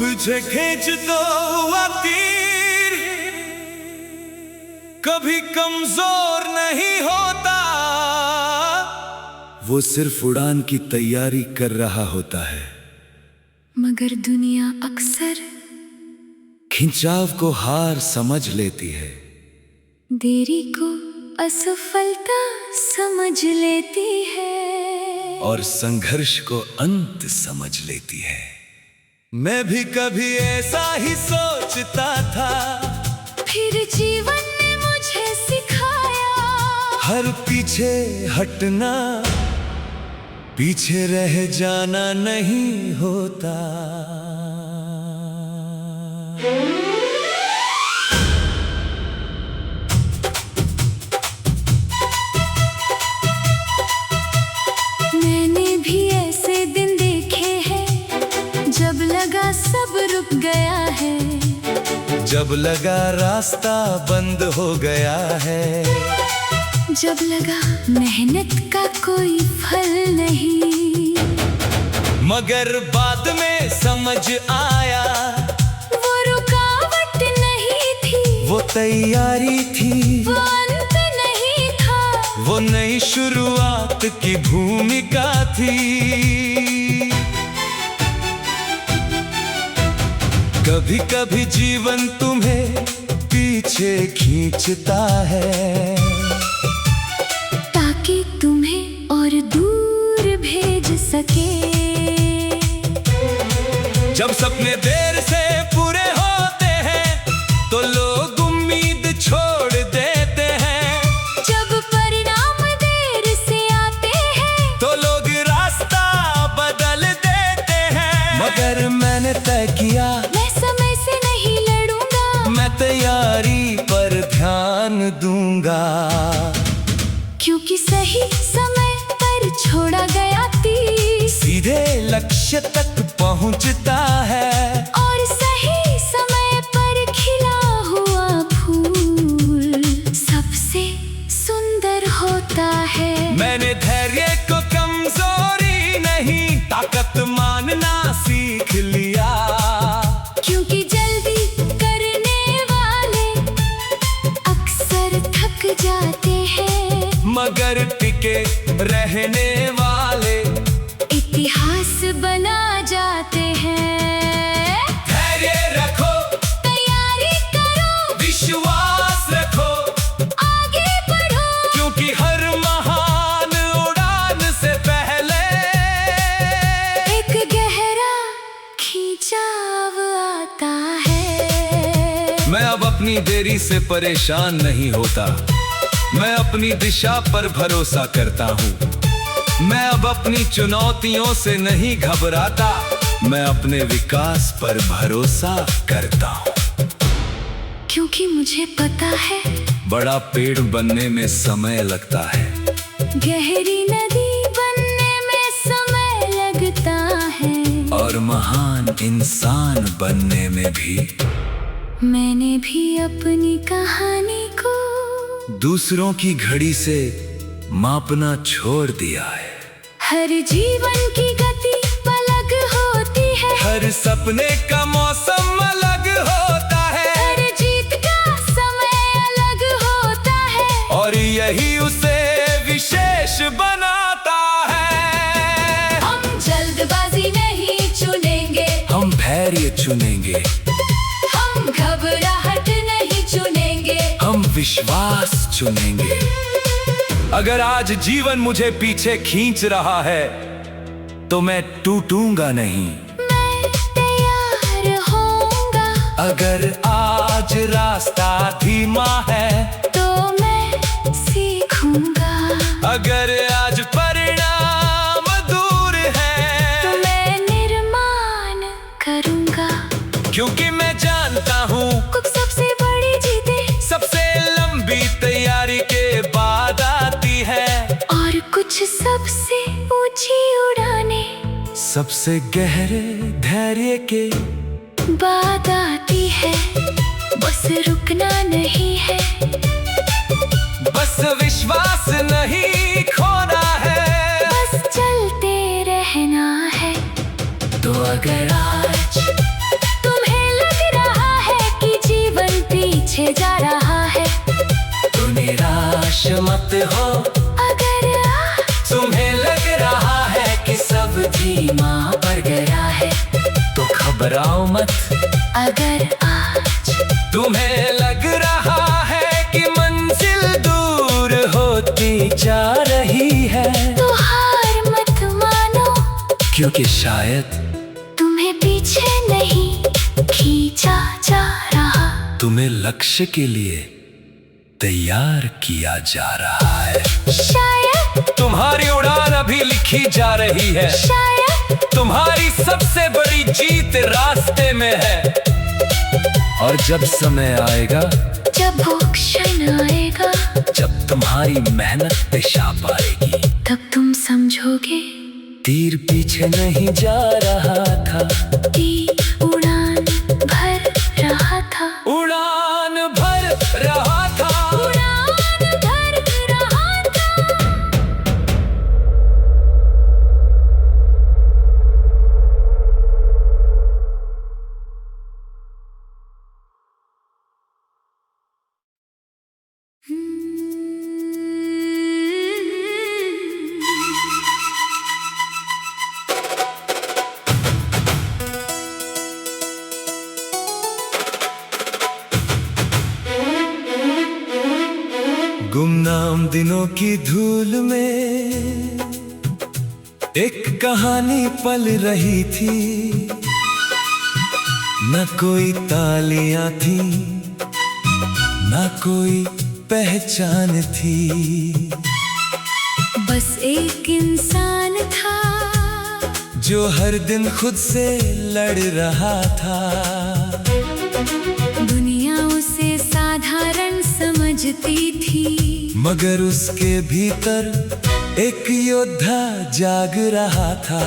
तुझे खींच दो तीर कभी कमजोर नहीं होता। वो सिर्फ उड़ान की तैयारी कर रहा होता है, मगर दुनिया अक्सर खिंचाव को हार समझ लेती है, देरी को असफलता समझ लेती है, और संघर्ष को अंत समझ लेती है। मैं भी कभी ऐसा ही सोचता था, फिर जीवन ने मुझे सिखाया, हर पीछे हटना पीछे रह जाना नहीं होता। मैंने भी ऐसे दिन देखे हैं, जब लगा सब रुक गया है, जब लगा रास्ता बंद हो गया है, जब लगा मेहनत का कोई फल नहीं, मगर बाद में समझ आया वो रुकावट नहीं थी, वो तैयारी थी, वो अंत नहीं था, वो नई शुरुआत की भूमिका थी। कभी कभी जीवन तुम्हें पीछे खींचता है, ताकि तुम्हें और दूर भेज सके। जब सपने देर से पूरे होते हैं तो लोग उम्मीद छोड़ देते हैं, जब परिणाम देर से आते हैं तो लोग रास्ता बदल देते हैं, मगर मैंने तय किया मैं समय से नहीं लड़ूंगा, मैं तैयारी पर ध्यान दूंगा, क्योंकि सही समय पर छोड़ा गया तीर सीधे लक्ष्य तक पहुंचता है, और सही समय पर खिला हुआ फूल सबसे सुंदर होता है। मैंने धैर्य को कमजोरी नहीं ताकत मानना सीख लिया, क्योंकि जल्दी करने वाले अक्सर थक जाते हैं, मगर टिके रहने वाले इतिहास बना जाते हैं। धैर्य रखो, तैयारी करो, विश्वास रखो, आगे बढ़ो, क्योंकि हर महान उड़ान से पहले एक गहरा खिंचाव आता है। मैं अब अपनी देरी से परेशान नहीं होता, मैं अपनी दिशा पर भरोसा करता हूँ, मैं अब अपनी चुनौतियों से नहीं घबराता, मैं अपने विकास पर भरोसा करता हूँ, क्योंकि मुझे पता है बड़ा पेड़ बनने में समय लगता है, गहरी नदी बनने में समय लगता है, और महान इंसान बनने में भी। मैंने भी अपनी कहानी को दूसरों की घड़ी से मापना छोड़ दिया है, हर जीवन की गति अलग होती है, हर सपने का मौसम अलग होता है, हर जीत का समय अलग होता है, और यही उसे विशेष बनाता है। हम जल्दबाजी नहीं चुनेंगे, हम धैर्य चुनेंगे, हम घबराहट नहीं चुनेंगे, हम विश्वास चुनेंगे। अगर आज जीवन मुझे पीछे खींच रहा है तो मैं टूटूंगा नहीं, मैं तैयार होऊंगा, अगर आज रास्ता धीमा है तो मैं सीखूंगा, अगर आज परिणाम दूर है तो मैं निर्माण करूंगा, क्योंकि मैं जानता हूँ कुछ सबसे बड़ी जीतें सबसे लंबी तैयारी के बाद आती है, और कुछ सबसे ऊंची उड़ाने सबसे गहरे धैर्य के बाद आती है। बस रुकना नहीं है, बस विश्वास नहीं खोना है, बस चलते रहना है। तो अगर आज हो। अगर तुम्हें लग रहा है कि सब धीमा पड़ गया है, तो घबराओ मत। अगर आज तुम्हें लग रहा है कि मंजिल दूर होती जा रही है, तो हार मत मानो, क्योंकि शायद तुम्हें पीछे नहीं खींचा जा रहा, तुम्हें लक्ष्य के लिए तैयार किया जा रहा है। शायद तुम्हारी उड़ान अभी लिखी जा रही है, शायद तुम्हारी सबसे बड़ी जीत रास्ते में है। और जब समय आएगा, जब वो क्षण आएगा, जब तुम्हारी मेहनत दिशा पाएगी, तब तुम समझोगे तीर पीछे नहीं जा रहा था, तीर उड़ान भर रहा था, उड़ान भर रहा था। उड़ान भर रहा था। गुमनाम दिनों की धूल में एक कहानी पल रही थी, न कोई तालियां थी, न कोई पहचान थी, बस एक इंसान था जो हर दिन खुद से लड़ रहा था। दुनिया उसे साधारण समझती थी, मगर उसके भीतर एक योद्धा जाग रहा था।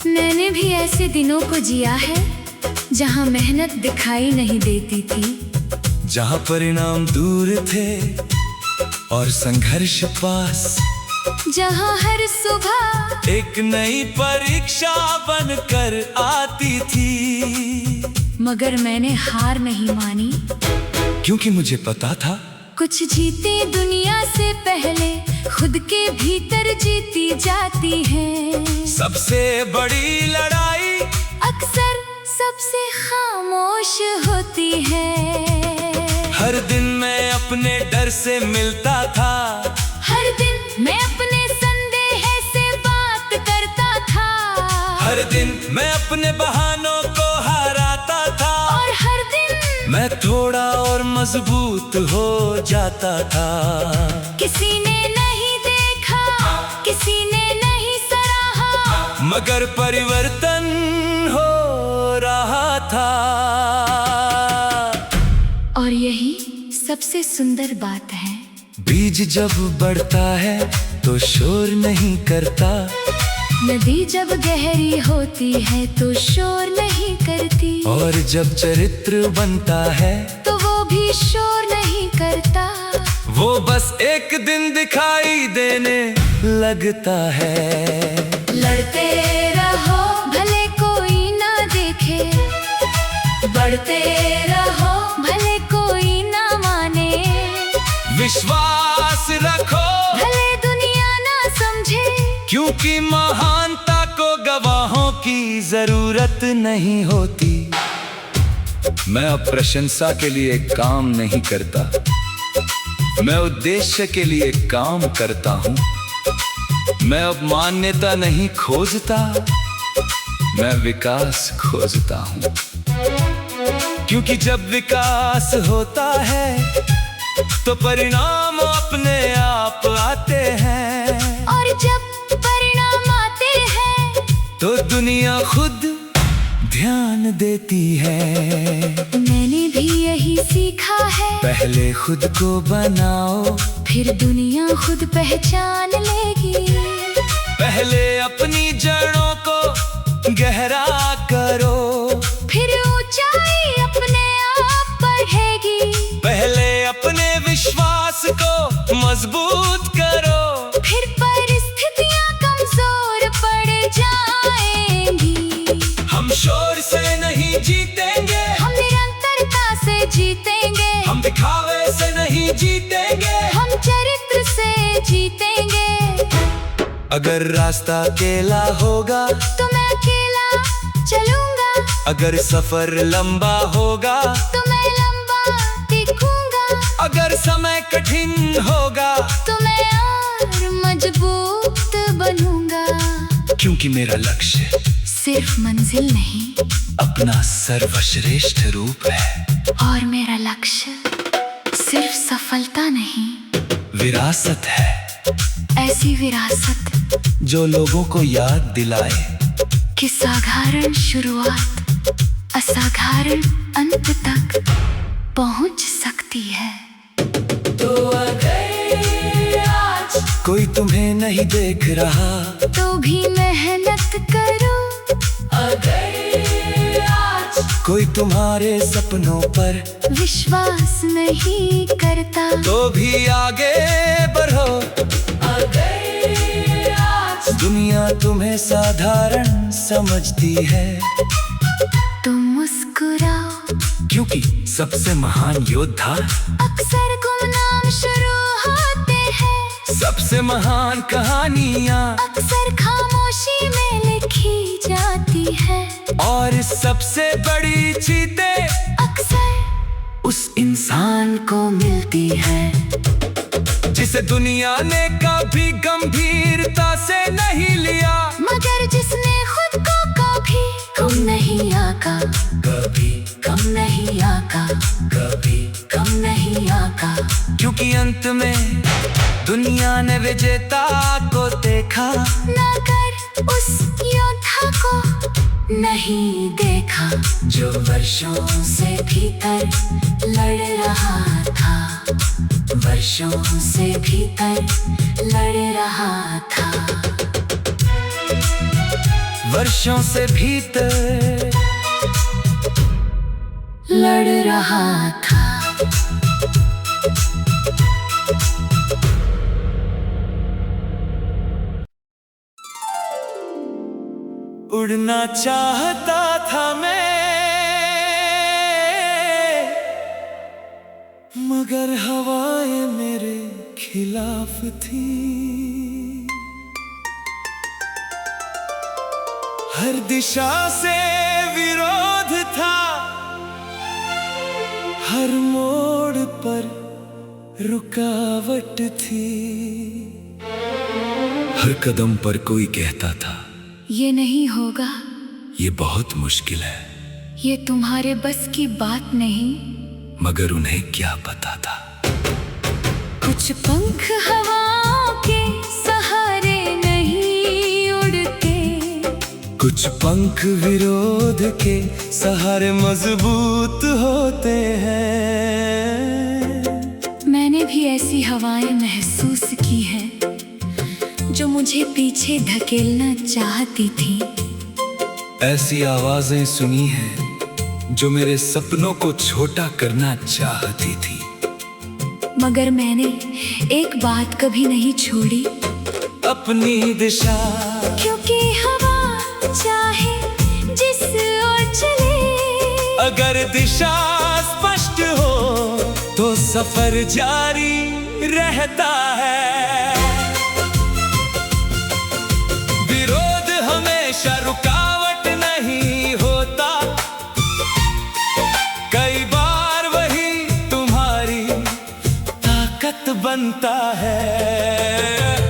मैंने भी ऐसे दिनों को जिया है जहाँ मेहनत दिखाई नहीं देती थी, जहाँ परिणाम दूर थे और संघर्ष पास, जहाँ हर सुबह एक नई परीक्षा बनकर आती थी। मगर मैंने हार नहीं मानी, क्योंकि मुझे पता था कुछ जीते दुनिया से पहले खुद के भीतर जीती जाती है। सबसे बड़ी लड़ाई अक्सर सबसे खामोश होती है। हर दिन मैं अपने डर से मिलता था, हर दिन मैं अपने संदेह से बात करता था, हर दिन मैं अपने बहानों को हराता था, और हर दिन मैं थोड़ा और मजबूत हो जाता था। किसी ने नहीं देखा, किसी ने नहीं सराहा, मगर परिवर्तन हो रहा था। और यही सबसे सुंदर बात है। बीज जब बढ़ता है तो शोर नहीं करता, नदी जब गहरी होती है तो शोर नहीं करती, और जब चरित्र बनता है तो वो भी शोर नहीं करता। वो बस एक दिन दिखाई देने लगता है। लड़ते रहो भले कोई ना देखे, बढ़ते रहो भले कोई ना माने, विश्वास रखो भले दुनिया ना समझे, क्योंकि महानता को गवाहों की जरूरत नहीं होती। मैं अब प्रशंसा के लिए काम नहीं करता, मैं उद्देश्य के लिए काम करता हूँ। मैं अब मान्यता नहीं खोजता, मैं विकास खोजता हूँ। क्योंकि जब विकास होता है तो परिणाम अपने आप आते हैं, और जब परिणाम आते हैं तो दुनिया खुद ध्यान देती है। मैंने भी यही सीखा है, पहले खुद को बनाओ, फिर दुनिया खुद पहचान लेगी। पहले अपनी जड़ों को गहरा करो, फिर ऊंचाई अपने आप बढ़ेगी। पहले अपने विश्वास को मजबूत करो, फिर परिस्थितियां कमजोर पड़ जाएंगी। हम शोर से नहीं जीतेंगे, हम निरंतरता से जीतेंगे, हम दिखावे से नहीं जीतेंगे, हम चरित्र से अगर रास्ता अकेला होगा तो मैं अकेला चलूंगा, अगर सफर लंबा होगा तो मैं लंबा टिकूंगा, अगर समय कठिन होगा तो मैं और मजबूत बनूंगा। क्योंकि मेरा लक्ष्य सिर्फ मंजिल नहीं, अपना सर्वश्रेष्ठ रूप है। और मेरा लक्ष्य सिर्फ सफलता नहीं, विरासत है। ऐसी विरासत जो लोगों को याद दिलाए कि साधारण शुरुआत असाधारण अंत तक पहुंच सकती है। तो अगर आज कोई तुम्हें नहीं देख रहा तो भी मेहनत करो, अगर आज कोई तुम्हारे सपनों पर विश्वास नहीं करता तो भी आगे बढ़ो। अगर आज दुनिया तुम्हें साधारण समझती है तुम मुस्कुराओ, क्योंकि सबसे महान योद्धा अक्सर गुमनाम शुरू होते हैं, सबसे महान कहानियाँ अक्सर खामोशी में लिखी जाती है, और सबसे बड़ी जीतें अक्सर उस इंसान को मिलती है जिसे दुनिया ने कभी गंभीरता से नहीं लिया, मगर जिसने खुद को कभी कम नहीं आका, कभी कम नहीं आका, कभी कम नहीं आका। क्योंकि अंत में दुनिया ने विजेता को देखा, ना कर उस योद्धा को नहीं देखा जो वर्षों से भीतर लड़ रहा था, वर्षों से भीतर लड़ रहा था, वर्षों से भीतर लड़ रहा था। उड़ना चाहता था मैं, मगर हवाएं मेरे खिलाफ थी। हर दिशा से विरोध था, हर मोड़ पर रुकावट थी। हर कदम पर कोई कहता था ये नहीं होगा, ये बहुत मुश्किल है, ये तुम्हारे बस की बात नहीं। मगर उन्हें क्या पता था कुछ पंख हवाओं के सहारे नहीं उड़ते, कुछ पंख विरोध के सहारे मजबूत होते हैं। मैंने भी ऐसी हवाएं महसूस की हैं जो मुझे पीछे धकेलना चाहती थी। ऐसी आवाजें सुनी हैं जो मेरे सपनों को छोटा करना चाहती थी, मगर मैंने एक बात कभी नहीं छोड़ी, अपनी दिशा। क्योंकि हवा चाहे जिस ओर चले, अगर दिशा स्पष्ट हो तो सफर जारी रहता है। विरोध हमेशा रुकावट नहीं होता, कई बार वही तुम्हारी ताकत बनता है।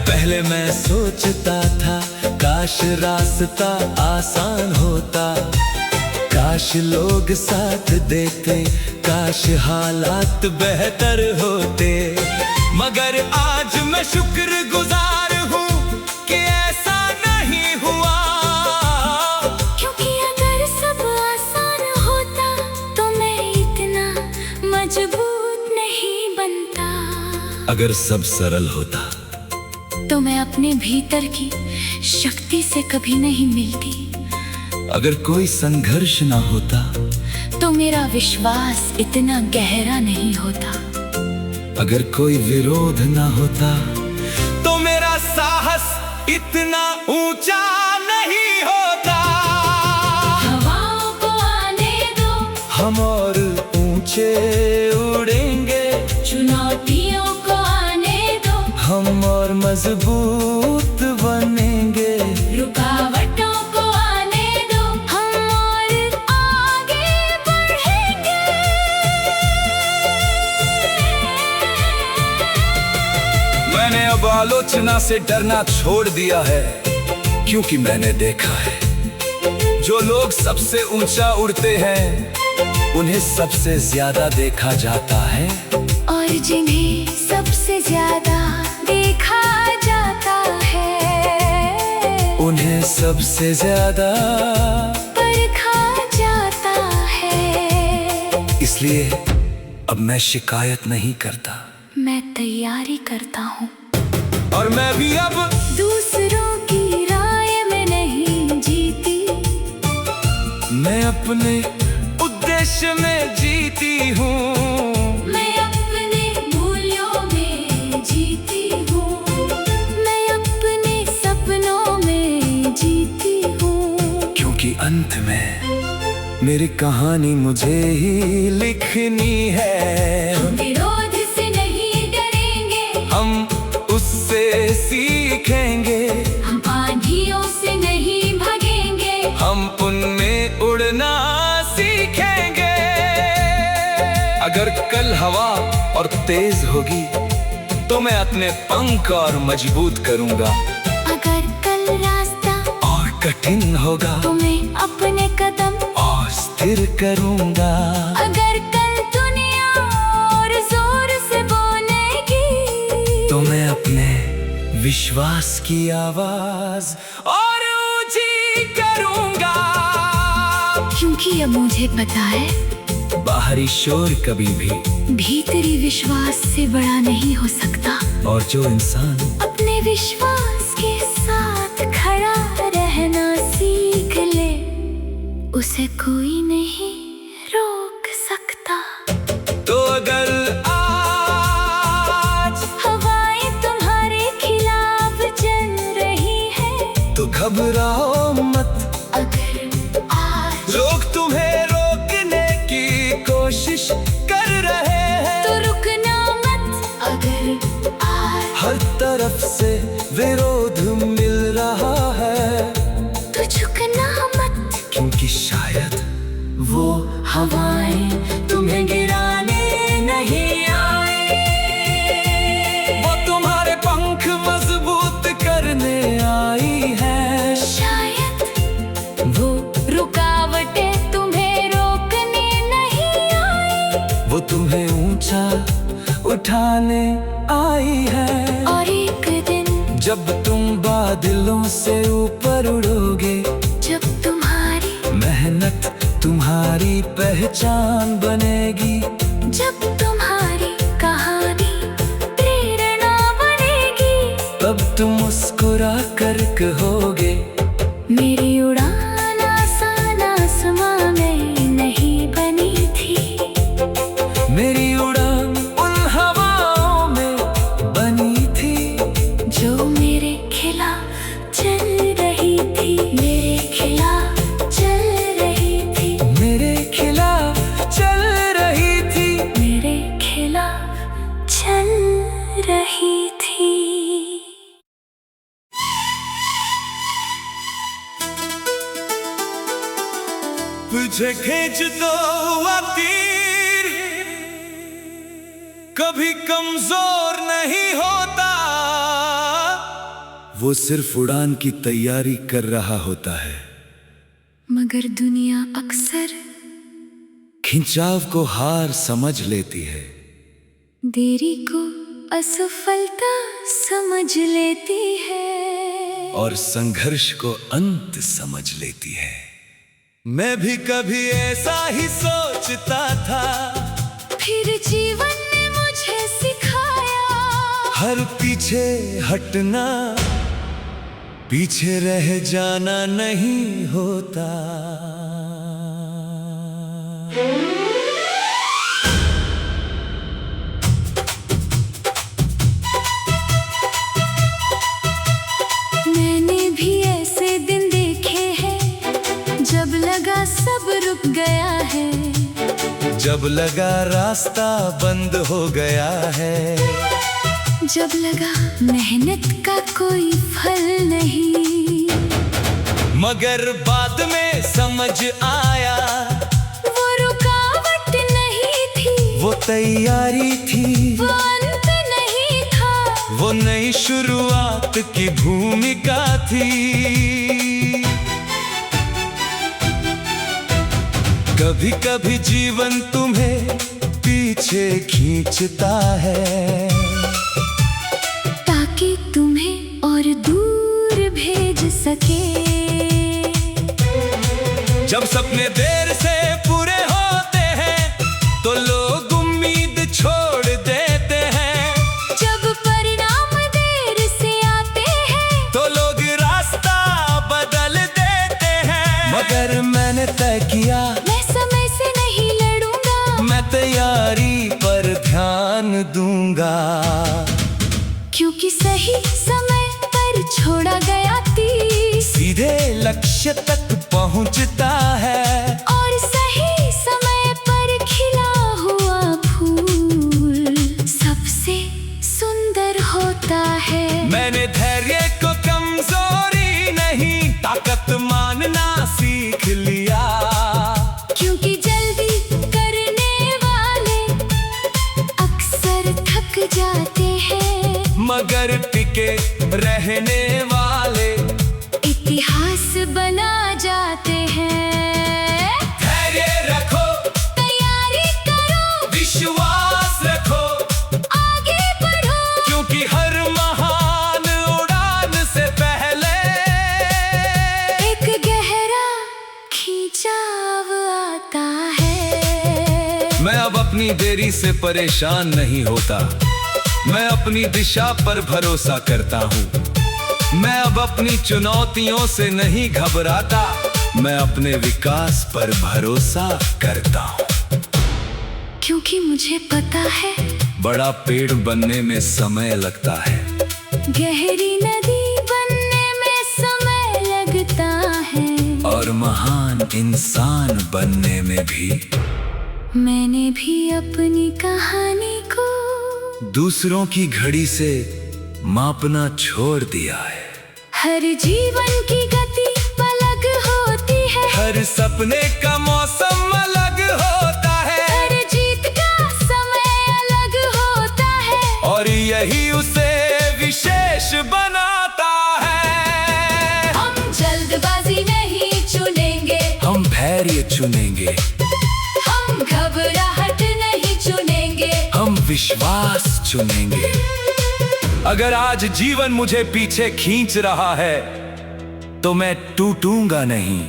पहले मैं सोचता था काश रास्ता आसान होता, काश लोग साथ देते, काश हालात बेहतर होते, मगर आज मैं शुक्रगुजार हूँ कि ऐसा नहीं हुआ। क्योंकि अगर सब आसान होता तो मैं इतना मजबूत नहीं बनता, अगर सब सरल होता तो मैं अपने भीतर की शक्ति से कभी नहीं मिलती, अगर कोई संघर्ष ना होता तो मेरा विश्वास इतना गहरा नहीं होता, अगर कोई विरोध ना होता तो मेरा साहस इतना ऊंचा नहीं होता। हवाओं को आने दो, हम और ऊंचे उड़ेंगे, चुनौतियों को आने दो, हम और मजबूत बने। बचना से डरना छोड़ दिया है, क्योंकि मैंने देखा है जो लोग सबसे ऊंचा उड़ते हैं उन्हें सबसे ज्यादा देखा जाता है, और जिन्हें सबसे ज्यादा देखा जाता है उन्हें सबसे ज्यादा परखा जाता है। इसलिए अब मैं शिकायत नहीं करता, मैं तैयारी करता हूँ, और मैं भी अब दूसरों की राय में नहीं जीती, मैं अपने उद्देश्य में जीती हूँ। मैं अपने मूल्यों में जीती हूँ, मैं अपने सपनों में जीती हूँ, क्योंकि अंत में मेरी कहानी मुझे ही लिखनी है। हम विरोध से नहीं डरेंगे, हम उससे सीखेंगे, हम आंधियों से नहीं भागेंगे, हम उनमें उड़ना सीखेंगे। अगर कल हवा और तेज होगी तो मैं अपने पंख और मजबूत करूंगा, अगर कल रास्ता और कठिन होगा तो मैं अपने कदम और स्थिर करूंगा। अगर कल दुनिया और जोर से बोलेगी तो मैं अपने विश्वास की आवाज और ऊंची करूंगा, क्योंकि अब मुझे पता है बाहरी शोर कभी भी भीतरी विश्वास से बड़ा नहीं हो सकता, और जो इंसान अपने विश्वास के साथ खड़ा रहना सीख ले उसे कोई नहीं रोक सकता। तो अगर आज हवाएं तुम्हारे खिलाफ चल रही है तो घबराओ मत, अगर आज लोग तुम्हें रोकने की कोशिश कर रहे हैं तो रुकना मत, अगर आज हर तरफ से विरोध मिल रहा है, तो झुकना मत, क्योंकि शायद वो हवाएं तुम्हें गिराने नहीं आए, वो तुम्हारे पंख मजबूत करने आई है। शायद वो रुकावटें तुम्हें रोकने नहीं आई, वो तुम्हें ऊंचा उठाने आई है। और एक दिन जब तुम बादलों से ऊपर उड़ोगे, जब तुम्हारी मेहनत तुम्हारी पहचान बनेगी, जब तुम्हारी कहानी प्रेरणा बनेगी, तब तुम मुस्कुरा कर कहोगे मेरी उड़ान आसान आसमां में नहीं बनी थी, मेरी उड़ान उन हवाओं में बनी थी, जो मेरे खिलाफ चल रही थी, मेरे खिलाफ चल रही थी, मेरे खिलाफ चल रही थी। मेरे खिलाफ चल रही थी। तुझे खींच दो तीर कभी कमजोर नहीं होता, वो सिर्फ उड़ान की तैयारी कर रहा होता है। मगर दुनिया अक्सर खिंचाव को हार समझ लेती है, देरी को असफलता समझ लेती है, और संघर्ष को अंत समझ लेती है। मैं भी कभी ऐसा ही सोचता था, फिर जीवन ने मुझे सिखाया हर पीछे हटना, पीछे रह जाना नहीं होता। मैंने भी ऐसे दिन देखे हैं जब लगा सब रुक गया है, जब लगा रास्ता बंद हो गया है, जब लगा मेहनत का कोई फल नहीं, मगर बाद में समझ आया वो रुकावट नहीं थी, वो तैयारी थी, वो अंत नहीं था, वो नई शुरुआत की भूमिका थी। कभी कभी जीवन तुम्हें पीछे खींचता है, ताकि तुम्हें और दूर भेज सके। जब सपने देर से पूरे होते हैं तो लोग उम्मीद छोड़ देते हैं। जब परिणाम देर से आते हैं तो लोग रास्ता बदल देते हैं। मगर मैंने तय किया, मैं समय से नहीं लड़ूंगा, मैं तैयारी पर ध्यान दूंगा। क्योंकि सही समय पर छोड़ा गया तीर सीधे लक्ष्य तक पहुंचता है। और सही समय पर खिला हुआ फूल सबसे सुंदर होता है। मैंने धैर्य को कमजोरी नहीं, ताकत मानना सीख लिया। क्योंकि जल्दी करने वाले अक्सर थक जाते हैं, मगर टिके रहने वाले इतिहास बना जाते हैं। धैर्य रखो, तैयारी करो, विश्वास रखो, आगे बढ़ो, क्योंकि हर महान उड़ान से पहले एक गहरा खिंचाव आता है। मैं अब अपनी देरी से परेशान नहीं होता, मैं अपनी दिशा पर भरोसा करता हूँ। मैं अब अपनी चुनौतियों से नहीं घबराता, मैं अपने विकास पर भरोसा करता हूँ। क्योंकि मुझे पता है बड़ा पेड़ बनने में समय लगता है, गहरी नदी बनने में समय लगता है, और महान इंसान बनने में भी। मैंने भी अपनी कहानी को दूसरों की घड़ी से मापना छोड़ दिया है। हर जीवन की गति अलग होती है, हर सपने का मौसम अलग होता है, हर जीत का समय अलग होता है, और यही उसे विशेष बनाता है। हम जल्दबाजी नहीं चुनेंगे, हम धैर्य चुनेंगे, हम घबराहट नहीं चुनेंगे, हम विश्वास चुनेंगे। अगर आज जीवन मुझे पीछे खींच रहा है तो मैं टूटूंगा नहीं।